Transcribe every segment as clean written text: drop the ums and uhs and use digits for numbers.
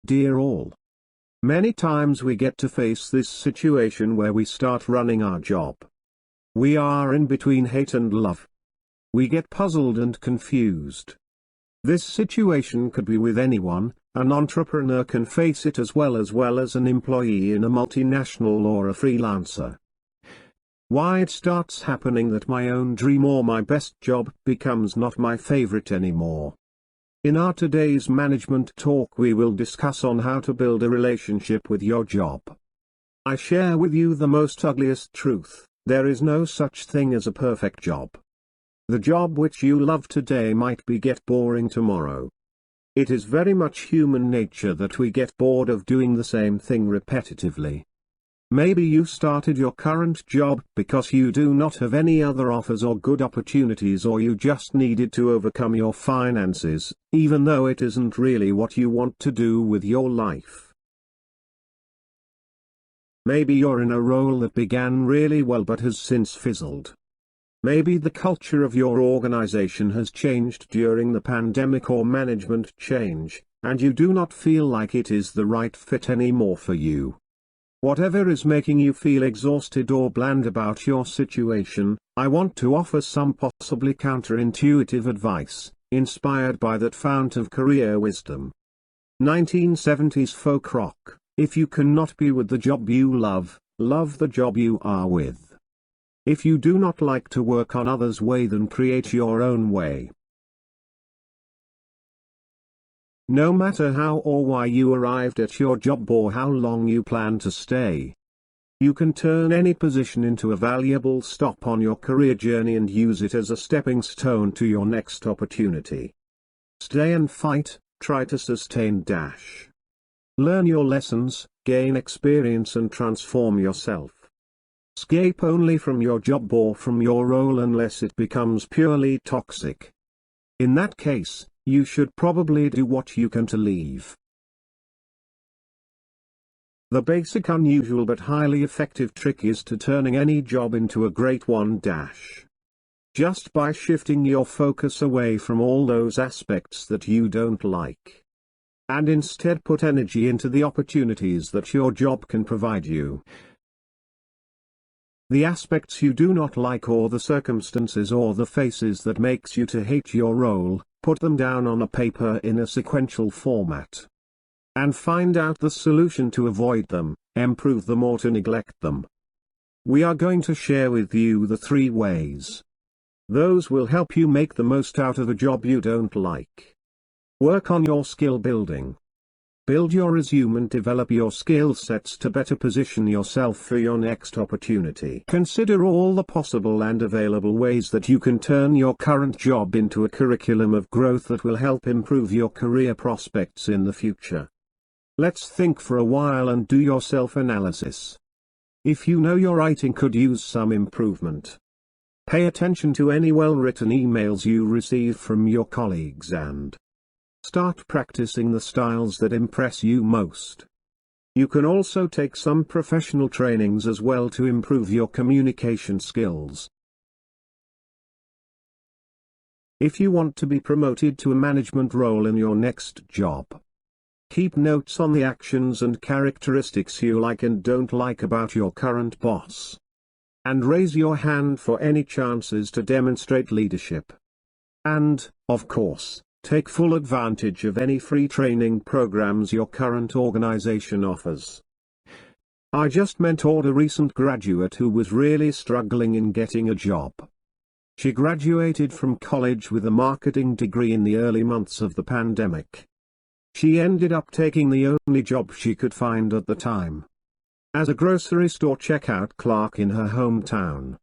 Dear all, many times we get to face this situation where we start running our job. We are in between hate and love. We get puzzled and confused. This situation could be with anyone. An entrepreneur can face it as well as an employee in a multinational or a freelancer. Why it starts happening that my own dream or my best job becomes not my favorite anymore. In our today's management talk we will discuss on how to build a relationship with your job. I share with you the most ugliest truth: there is no such thing as a perfect job. The job which you love today might get boring tomorrow. It is very much human nature that we get bored of doing the same thing repetitively. Maybe you started your current job because you do not have any other offers or good opportunities, or you just needed to overcome your finances, even though it isn't really what you want to do with your life. Maybe you're in a role that began really well but has since fizzled. Maybe the culture of your organization has changed during the pandemic or management change, and you do not feel like it is the right fit anymore for you. Whatever is making you feel exhausted or bland about your situation, I want to offer some possibly counterintuitive advice, inspired by that fount of career wisdom. 1970s folk rock: if you cannot be with the job you love, love the job you are with. If you do not like to work on others' way, then create your own way. No matter how or why you arrived at your job or how long you plan to stay, you can turn any position into a valuable stop on your career journey and use it as a stepping stone to your next opportunity. Stay and fight, try to sustain. Learn your lessons, gain experience and transform yourself. Escape only from your job or from your role unless it becomes purely toxic. In that case, you should probably do what you can to leave. The basic, unusual but highly effective trick is to turning any job into a great one. Just by shifting your focus away from all those aspects that you don't like, and instead put energy into the opportunities that your job can provide you. The aspects you do not like, or the circumstances or the faces that makes you to hate your role, put them down on a paper in a sequential format. And find out the solution to avoid them, improve them or to neglect them. We are going to share with you the 3 ways. Those will help you make the most out of a job you don't like. Work on your skill building. Build your resume and develop your skill sets to better position yourself for your next opportunity. Consider all the possible and available ways that you can turn your current job into a curriculum of growth that will help improve your career prospects in the future. Let's think for a while and do your self-analysis. If you know your writing could use some improvement, pay attention to any well-written emails you receive from your colleagues and start practicing the styles that impress you most. You can also take some professional trainings as well to improve your communication skills. If you want to be promoted to a management role in your next job, keep notes on the actions and characteristics you like and don't like about your current boss. And raise your hand for any chances to demonstrate leadership. And, of course, take full advantage of any free training programs your current organization offers. I just mentored a recent graduate who was really struggling in getting a job. She graduated from college with a marketing degree in the early months of the pandemic. She ended up taking the only job she could find at the time, as a grocery store checkout clerk in her hometown.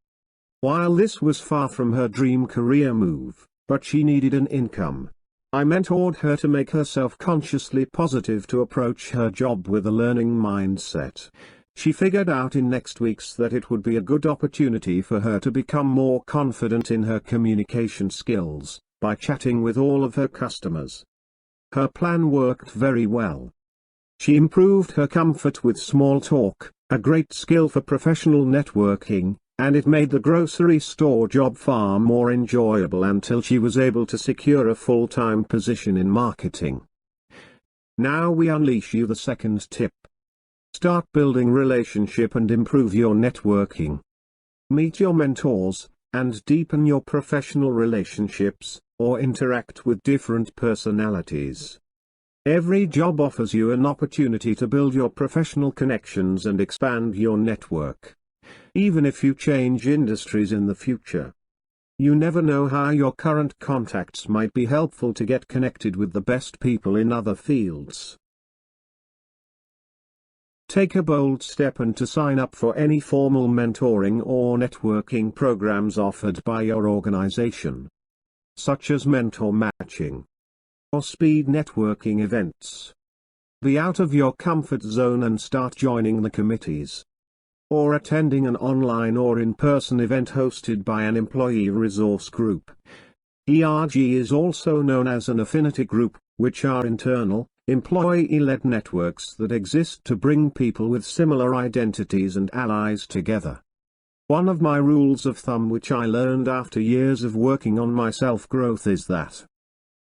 While this was far from her dream career move, but she needed an income, I mentored her to make herself consciously positive to approach her job with a learning mindset. She figured out in next weeks that it would be a good opportunity for her to become more confident in her communication skills, by chatting with all of her customers. Her plan worked very well. She improved her comfort with small talk, a great skill for professional networking, and it made the grocery store job far more enjoyable until she was able to secure a full-time position in marketing. Now we unleash you the second tip. Start building relationship and improve your networking. Meet your mentors, and deepen your professional relationships, or interact with different personalities. Every job offers you an opportunity to build your professional connections and expand your network. Even if you change industries in the future, you never know how your current contacts might be helpful to get connected with the best people in other fields. Take a bold step and to sign up for any formal mentoring or networking programs offered by your organization, such as mentor matching or speed networking events. Be out of your comfort zone and start joining the committees, or attending an online or in-person event hosted by an employee resource group. ERG is also known as an affinity group, which are internal, employee-led networks that exist to bring people with similar identities and allies together. One of my rules of thumb which I learned after years of working on my self-growth is that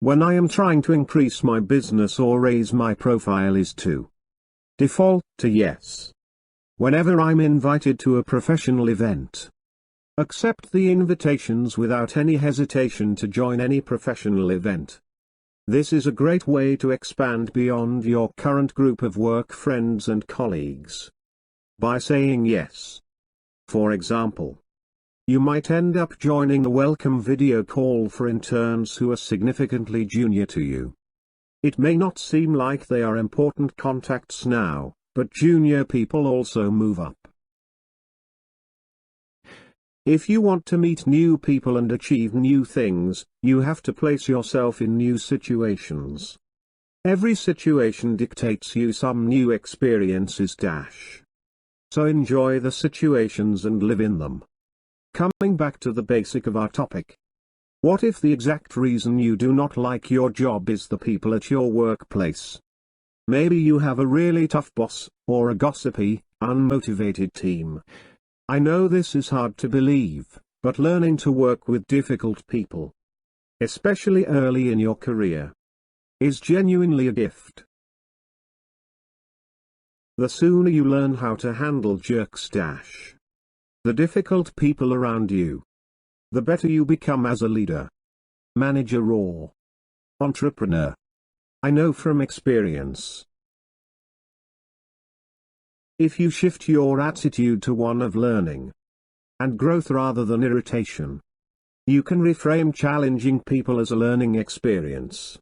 when I am trying to increase my business or raise my profile is to default to yes whenever I'm invited to a professional event. Accept the invitations without any hesitation to join any professional event. This is a great way to expand beyond your current group of work friends and colleagues. By saying yes, for example, you might end up joining the welcome video call for interns who are significantly junior to you. It may not seem like they are important contacts now, but junior people also move up. If you want to meet new people and achieve new things, you have to place yourself in new situations. Every situation dictates you some new experiences. So enjoy the situations and live in them. Coming back to the basic of our topic. What if the exact reason you do not like your job is the people at your workplace? Maybe you have a really tough boss, or a gossipy, unmotivated team. I know this is hard to believe, but learning to work with difficult people, especially early in your career, is genuinely a gift. The sooner you learn how to handle jerks the difficult people around you, the better you become as a leader, manager or entrepreneur. I know from experience. If you shift your attitude to one of learning and growth rather than irritation, you can reframe challenging people as a learning experience.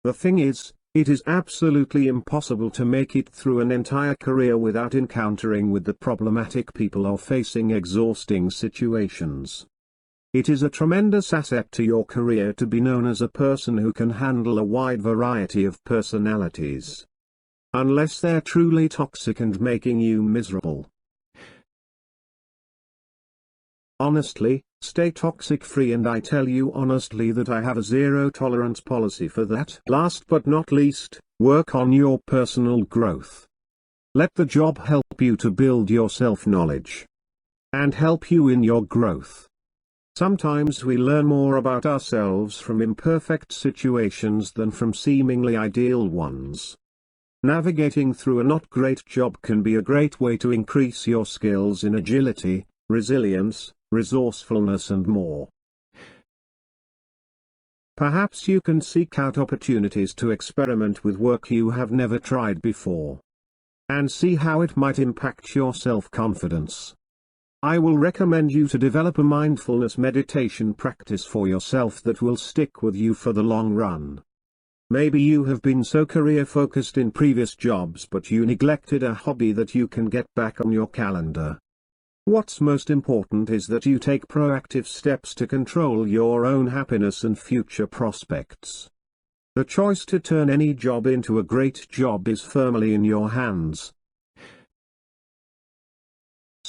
The thing is, it is absolutely impossible to make it through an entire career without encountering with the problematic people or facing exhausting situations. It is a tremendous asset to your career to be known as a person who can handle a wide variety of personalities. Unless they're truly toxic and making you miserable. Honestly, stay toxic free, and I tell you honestly that I have a zero tolerance policy for that. Last but not least, work on your personal growth. Let the job help you to build your self-knowledge and help you in your growth. Sometimes we learn more about ourselves from imperfect situations than from seemingly ideal ones. Navigating through a not great job can be a great way to increase your skills in agility, resilience, resourcefulness and more. Perhaps you can seek out opportunities to experiment with work you have never tried before, and see how it might impact your self-confidence. I will recommend you to develop a mindfulness meditation practice for yourself that will stick with you for the long run. Maybe you have been so career-focused in previous jobs but you neglected a hobby that you can get back on your calendar. What's most important is that you take proactive steps to control your own happiness and future prospects. The choice to turn any job into a great job is firmly in your hands.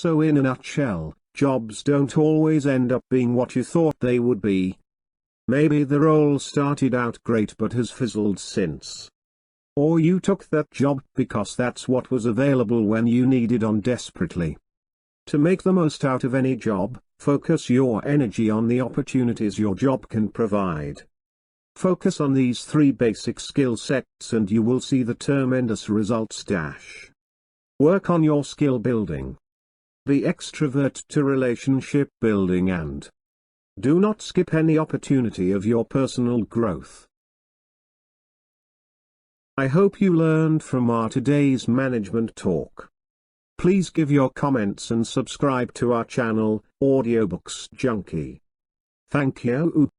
So in a nutshell, jobs don't always end up being what you thought they would be. Maybe the role started out great but has fizzled since. Or you took that job because that's what was available when you needed on desperately. To make the most out of any job, focus your energy on the opportunities your job can provide. Focus on these three basic skill sets and you will see the tremendous results. Work on your skill building. Be extrovert to relationship building and do not skip any opportunity of your personal growth. I hope you learned from our today's management talk. Please give your comments and subscribe to our channel, Audiobooks Junkie. Thank you.